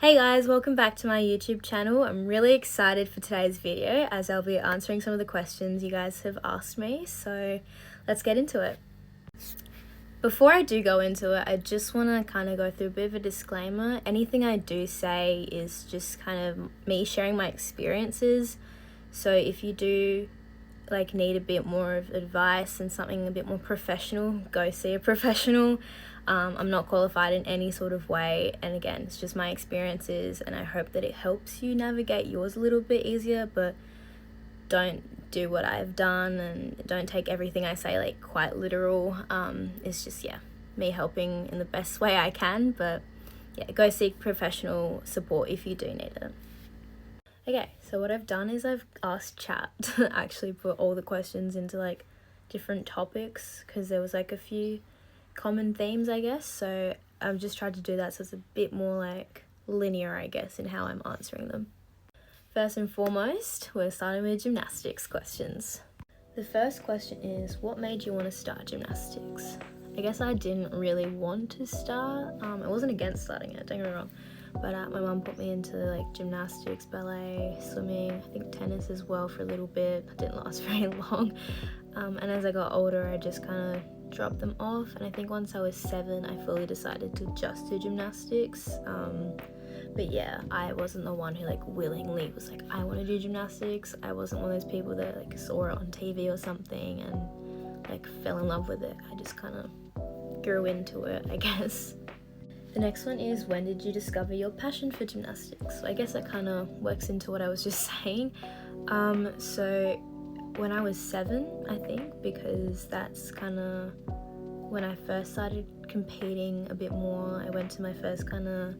Hey guys, welcome back to my YouTube channel. I'm really excited for today's video as I'll be answering some of the questions you guys have asked me, so let's get into it. Before I do go into it, I just want to kind of go through a bit of a disclaimer. Anything I do say is just kind of me sharing my experiences, so if you do need a bit more of advice and something a bit more professional, go see a professional. I'm not qualified in any sort of way, and again, it's just my experiences, and I hope that it helps you navigate yours a little bit easier, but don't do what I've done and don't take everything I say quite literal. It's just me helping in the best way I can, but go seek professional support if you do need it. Okay, so what I've done is I've asked chat to actually put all the questions into different topics, because there was a few common themes, I guess, so I've just tried to do that so it's a bit more linear, I guess, in how I'm answering them. First and foremost, we're starting with gymnastics questions. The first question is, what made you want to start gymnastics? I guess I didn't really want to start. I wasn't against starting it, don't get me wrong, but my mum put me into gymnastics, ballet, swimming, I think tennis as well for a little bit. It didn't last very long, and as I got older I just kind of dropped them off, and I think once I was 7 I fully decided to just do gymnastics. But I wasn't the one who willingly was I want to do gymnastics. I wasn't one of those people that saw it on TV or something and fell in love with it. I just kind of grew into it, I guess. The next one is, when did you discover your passion for gymnastics? So I guess that kind of works into what I was just saying. So when I was 7, I think, because that's kind of when I first started competing a bit more. I went to my first kind of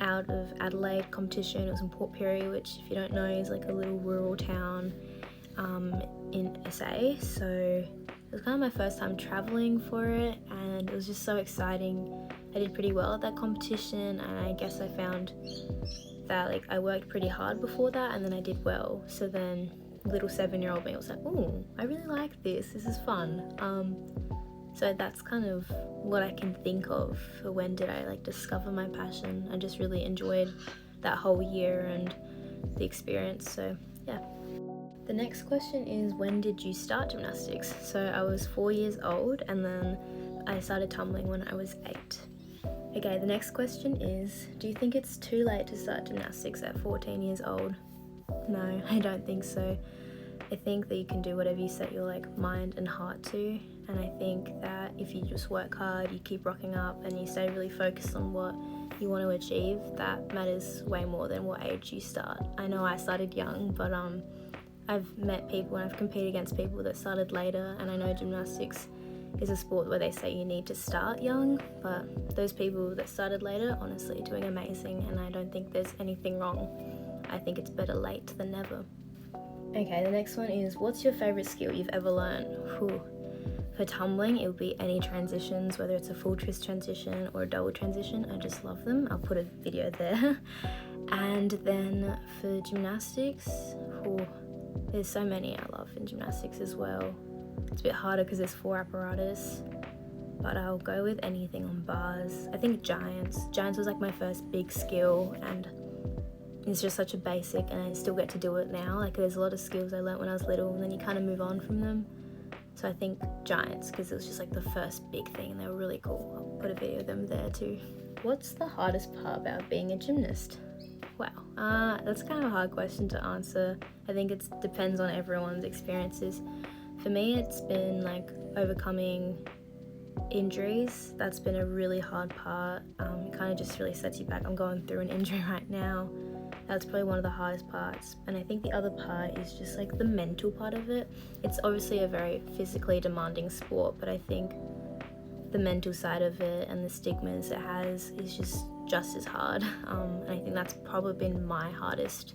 out of Adelaide competition. It was in Port Pirie, which, if you don't know, is a little rural town in SA. So it was kind of my first time traveling for it, and it was just so exciting. I did pretty well at that competition, and I guess I found that I worked pretty hard before that, and then I did well. So then little 7-year-old me was like, oh, I really like this is fun. So that's kind of what I can think of for when did I discover my passion. I just really enjoyed that whole year and the experience, so yeah. The next question is, when did you start gymnastics? So I was 4 years old, and then I started tumbling when I was 8. Okay, the next question is, do you think it's too late to start gymnastics at 14 years old? No, I don't think so. I think that you can do whatever you set your mind and heart to, and I think that if you just work hard, you keep rocking up, and you stay really focused on what you want to achieve, that matters way more than what age you start. I know I started young, but I've met people and I've competed against people that started later, and I know gymnastics is a sport where they say you need to start young, but those people that started later, honestly, are doing amazing, and I don't think there's anything wrong. I think it's better late than never. Okay, the next one is, what's your favourite skill you've ever learned? For tumbling, it would be any transitions, whether it's a full twist transition or a double transition. I just love them. I'll put a video there. And then for gymnastics, there's so many I love in gymnastics as well. It's a bit harder because there's 4 apparatus, but I'll go with anything on bars. I think giants. Giants was my first big skill, and it's just such a basic, and I still get to do it now. There's a lot of skills I learnt when I was little, and then you kind of move on from them. So I think giants, because it was just the first big thing, and they were really cool. I'll put a video of them there too. What's the hardest part about being a gymnast? Wow, that's kind of a hard question to answer. I think it depends on everyone's experiences. For me, it's been overcoming injuries. That's been a really hard part. It kind of just really sets you back. I'm going through an injury right now. That's probably one of the hardest parts. And I think the other part is just the mental part of it. It's obviously a very physically demanding sport, but I think the mental side of it and the stigmas it has is just as hard. And I think that's probably been my hardest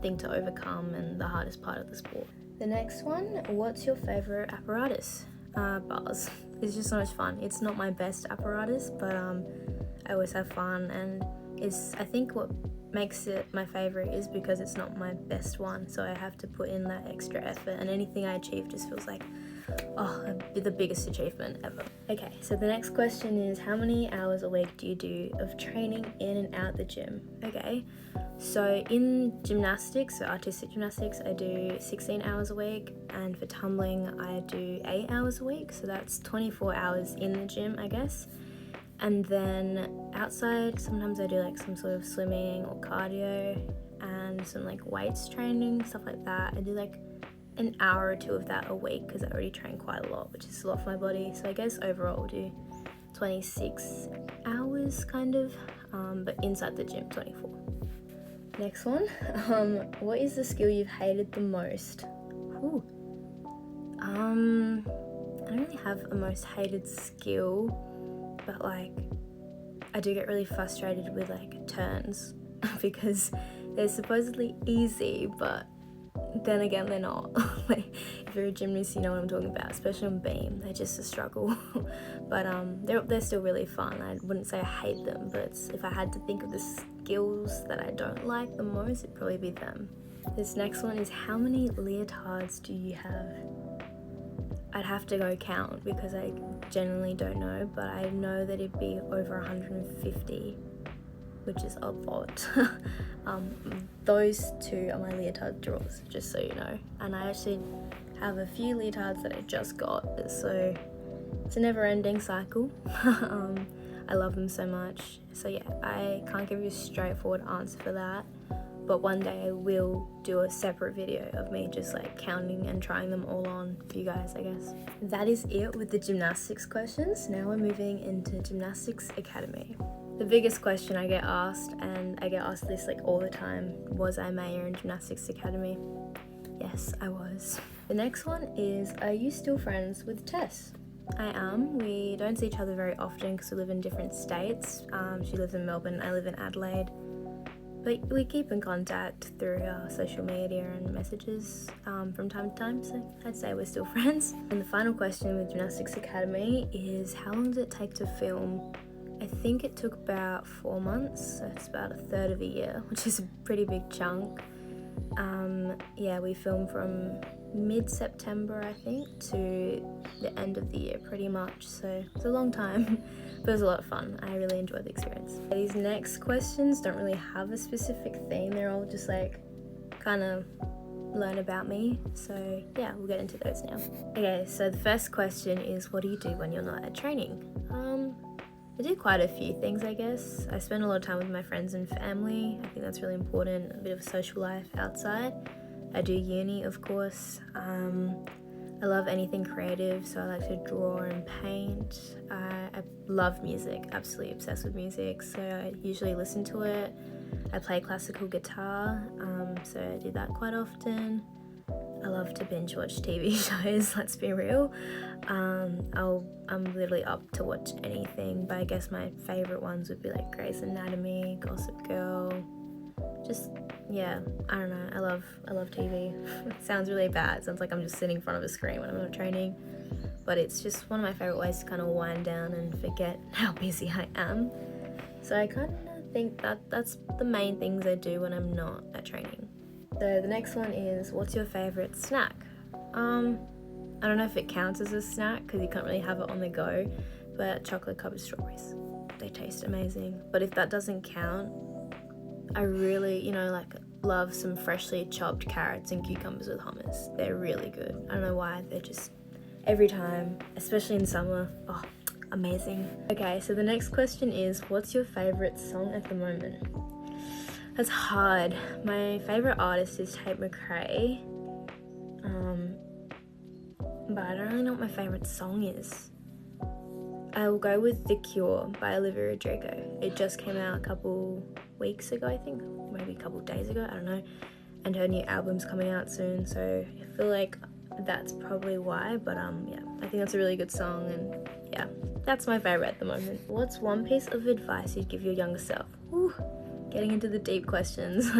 thing to overcome, and the hardest part of the sport. The next one, what's your favorite apparatus? Bars. It's just so much fun. It's not my best apparatus, but I always have fun, and is, I think what makes it my favorite is because it's not my best one, so I have to put in that extra effort, and anything I achieve just feels like, oh, the biggest achievement ever. Okay, so the next question is, how many hours a week do you do of training in and out the gym? Okay, so in gymnastics, so artistic gymnastics, I do 16 hours a week, and for tumbling I do 8 hours a week, so that's 24 hours in the gym, I guess. And then outside, sometimes I do like some sort of swimming or cardio and some like weights training, stuff like that. I do like an hour or two of that a week because I already train quite a lot, which is a lot for my body. So I guess overall I'll do 26 hours kind of, but inside the gym 24. Next one, what is the skill you've hated the most? Ooh. I don't really have a most hated skill, but like I do get really frustrated with like turns because they're supposedly easy, but then again they're not. Like, if you're a gymnast, you know what I'm talking about, especially on beam, they're just a struggle. But they're still really fun. I wouldn't say I hate them, but if I had to think of the skills that I don't like the most, it'd probably be them. This next one is, how many leotards do you have? I'd have to go count because I genuinely don't know, but I know that it'd be over 150, which is a lot. Those two are my leotard drawers, just so you know. And I actually have a few leotards that I just got, so it's a never-ending cycle. I love them so much. So yeah, I can't give you a straightforward answer for that, but one day I will do a separate video of me just like counting and trying them all on for you guys, I guess. That is it with the gymnastics questions. Now we're moving into Gymnastics Academy. The biggest question I get asked, and I get asked this like all the time, was I Maya in Gymnastics Academy? Yes, I was. The next one is, are you still friends with Tess? I am. We don't see each other very often because we live in different states. She lives in Melbourne, I live in Adelaide. But we keep in contact through social media and messages from time to time, so I'd say we're still friends. And the final question with Gymnastics Academy is, how long did it take to film? I think it took about 4 months, so it's about a third of a year, which is a pretty big chunk. Yeah, we filmed from mid-September, I think, to the end of the year pretty much, so it's a long time. But it was a lot of fun. I really enjoyed the experience. These next questions don't really have a specific theme. They're all just like kind of learn about me. So yeah, we'll get into those now. Okay, so the first question is, what do you do when you're not at training? I do quite a few things, I guess. I spend a lot of time with my friends and family. I think that's really important. A bit of a social life outside. I do uni, of course. I love anything creative, so I like to draw and paint. I love music, absolutely obsessed with music, so I usually listen to it. I play classical guitar, so I do that quite often. I love to binge watch TV shows, let's be real. I'm literally up to watch anything, but I guess my favourite ones would be like Grey's Anatomy, Gossip Girl. Just, yeah, I don't know, I love TV. It sounds really bad, it sounds like I'm just sitting in front of a screen when I'm not training, but it's just one of my favourite ways to kind of wind down and forget how busy I am. So I kind of think that that's the main things I do when I'm not at training. So the next one is, what's your favourite snack? I don't know if it counts as a snack because you can't really have it on the go, but chocolate covered strawberries, they taste amazing. But if that doesn't count, I really, love some freshly chopped carrots and cucumbers with hummus. They're really good. I don't know why, they're just, every time, especially in summer, oh, amazing. Okay, so the next question is, what's your favourite song at the moment? That's hard. My favourite artist is Tate McRae, but I don't really know what my favourite song is. I will go with The Cure by Olivia Rodrigo. It just came out a couple weeks ago, I think, maybe a couple days ago, I don't know, and her new album's coming out soon, so I feel like that's probably why, but yeah, I think that's a really good song, and yeah, that's my favourite at the moment. What's one piece of advice you'd give your younger self? Ooh, getting into the deep questions.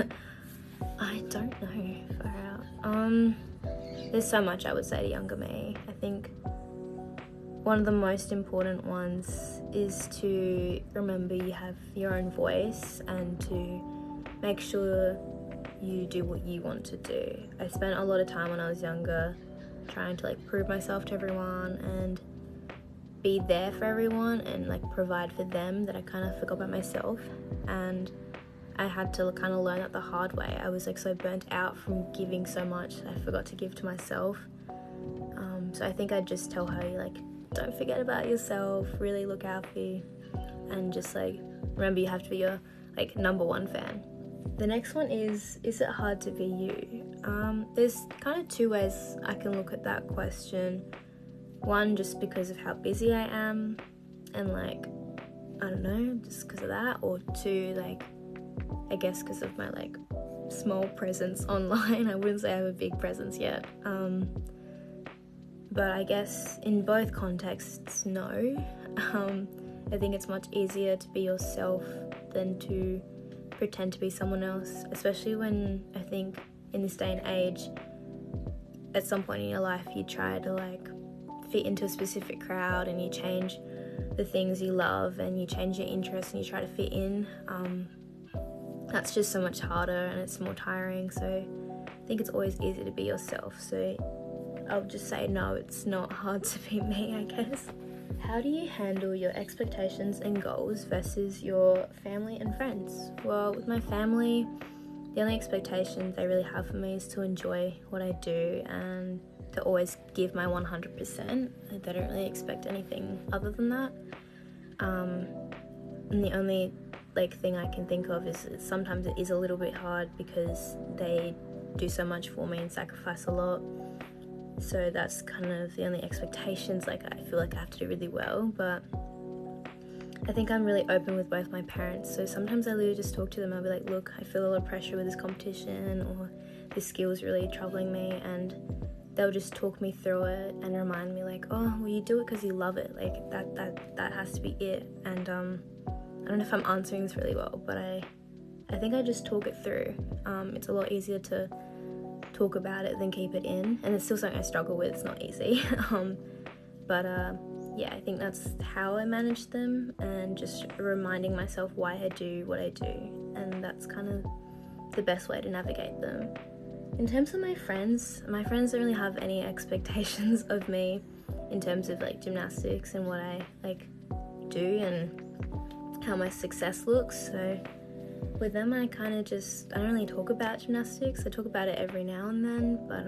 I don't know, far out. There's so much I would say to younger me. I think one of the most important ones is to remember you have your own voice and to make sure you do what you want to do. I spent a lot of time when I was younger trying to like prove myself to everyone and be there for everyone and like provide for them, that I kind of forgot about myself. And I had to kind of learn that the hard way. I was like so burnt out from giving so much, I forgot to give to myself. So I think I'd just tell her, like, don't forget about yourself, really look out for you, and just like remember you have to be your like number one fan. The next one is it hard to be you? There's kind of two ways I can look at that question. One, just because of how busy I am and like, I don't know, just because of that. Or two, like, I guess because of my like small presence online. I wouldn't say I have a big presence yet. But I guess in both contexts, no. I think it's much easier to be yourself than to pretend to be someone else, especially when I think in this day and age, at some point in your life you try to like fit into a specific crowd and you change the things you love and you change your interests and you try to fit in. That's just so much harder and it's more tiring, so I think it's always easier to be yourself. So I'll just say no, it's not hard to be me, I guess. How do you handle your expectations and goals versus your family and friends? Well, with my family, the only expectations they really have for me is to enjoy what I do and to always give my 100%. They don't really expect anything other than that. And the only like thing I can think of is sometimes it is a little bit hard because they do so much for me and sacrifice a lot. So that's kind of the only expectations. Like, I feel like I have to do really well, but I think I'm really open with both my parents. So sometimes I literally just talk to them. I'll be like, look, I feel a lot of pressure with this competition, or this skill is really troubling me, and they'll just talk me through it and remind me like, oh, well, you do it because you love it. Like that has to be it. And I don't know if I'm answering this really well, but I think I just talk it through. It's a lot easier to talk about it than keep it in, and it's still something I struggle with. It's not easy. But yeah, I think that's how I manage them, and just reminding myself why I do what I do, and that's kind of the best way to navigate them. In terms of my friends don't really have any expectations of me in terms of like gymnastics and what I like do and how my success looks. So with them, I don't really talk about gymnastics. I talk about it every now and then, but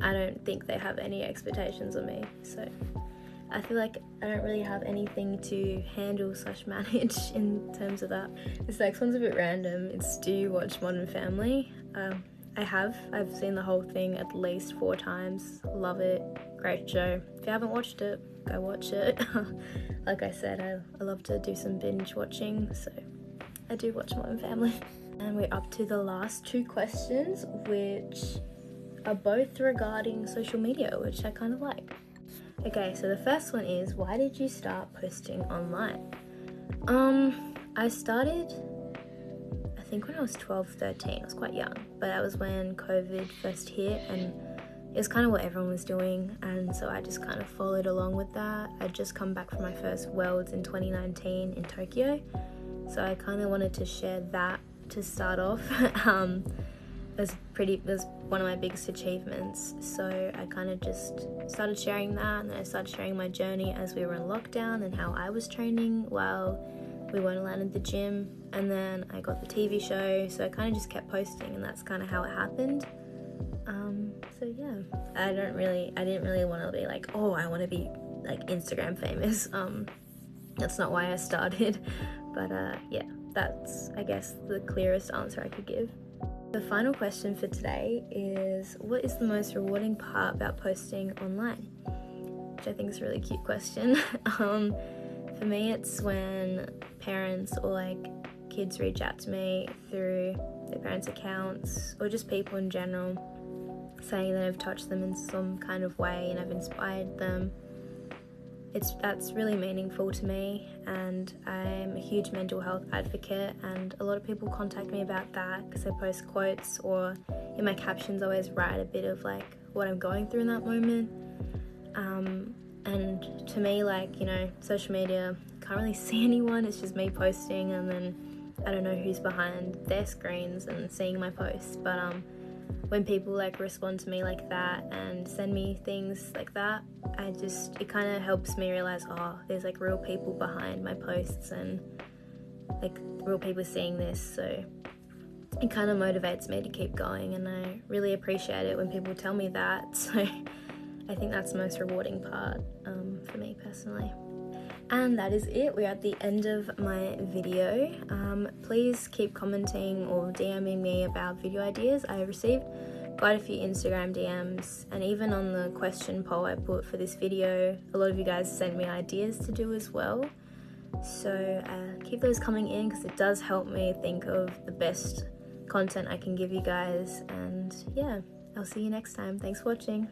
I don't think they have any expectations of me. So I feel like I don't really have anything to handle / manage in terms of that. This next one's a bit random. It's, do you watch Modern Family? I've seen the whole thing at least 4 times. Love it. Great show. If you haven't watched it, go watch it. Like I said, I love to do some binge watching, so I do watch Modern Family. And we're up to the last 2 questions, which are both regarding social media, which I kind of like. Okay, so the first one is, why did you start posting online? I started, I think when I was 12, 13. I was quite young, but that was when COVID first hit, and it was kind of what everyone was doing, and so I just kind of followed along with that. I'd just come back from my first Worlds in 2019 in Tokyo, so I kind of wanted to share that to start off. It was one of my biggest achievements, so I kind of just started sharing that, and then I started sharing my journey as we were in lockdown and how I was training while we weren't allowed in the gym, and then I got the TV show, so I kind of just kept posting, and that's kind of how it happened. So yeah, I didn't really want to be like, oh, I want to be like Instagram famous. That's not why I started, but yeah, that's, I guess, the clearest answer I could give. The final question for today is, what is the most rewarding part about posting online? Which I think is a really cute question. For me, it's when parents or like kids reach out to me through their parents' accounts, or just people in general, saying that I've touched them in some kind of way and I've inspired them. That's really meaningful to me, and I'm a huge mental health advocate, and a lot of people contact me about that because I post quotes, or in my captions I always write a bit of like what I'm going through in that moment. And to me, like, you know, social media, can't really see anyone, it's just me posting, and then I don't know who's behind their screens and seeing my posts. But when people like respond to me like that and send me things like that, it kind of helps me realize, oh, there's like real people behind my posts, and like real people seeing this. So it kind of motivates me to keep going, and I really appreciate it when people tell me that. So I think that's the most rewarding part for me personally. And that is it. We're at the end of my video. Please keep commenting or DMing me about video ideas. I received quite a few Instagram DMs, and even on the question poll I put for this video, a lot of you guys sent me ideas to do as well. So keep those coming in, because it does help me think of the best content I can give you guys. And yeah, I'll see you next time. Thanks for watching.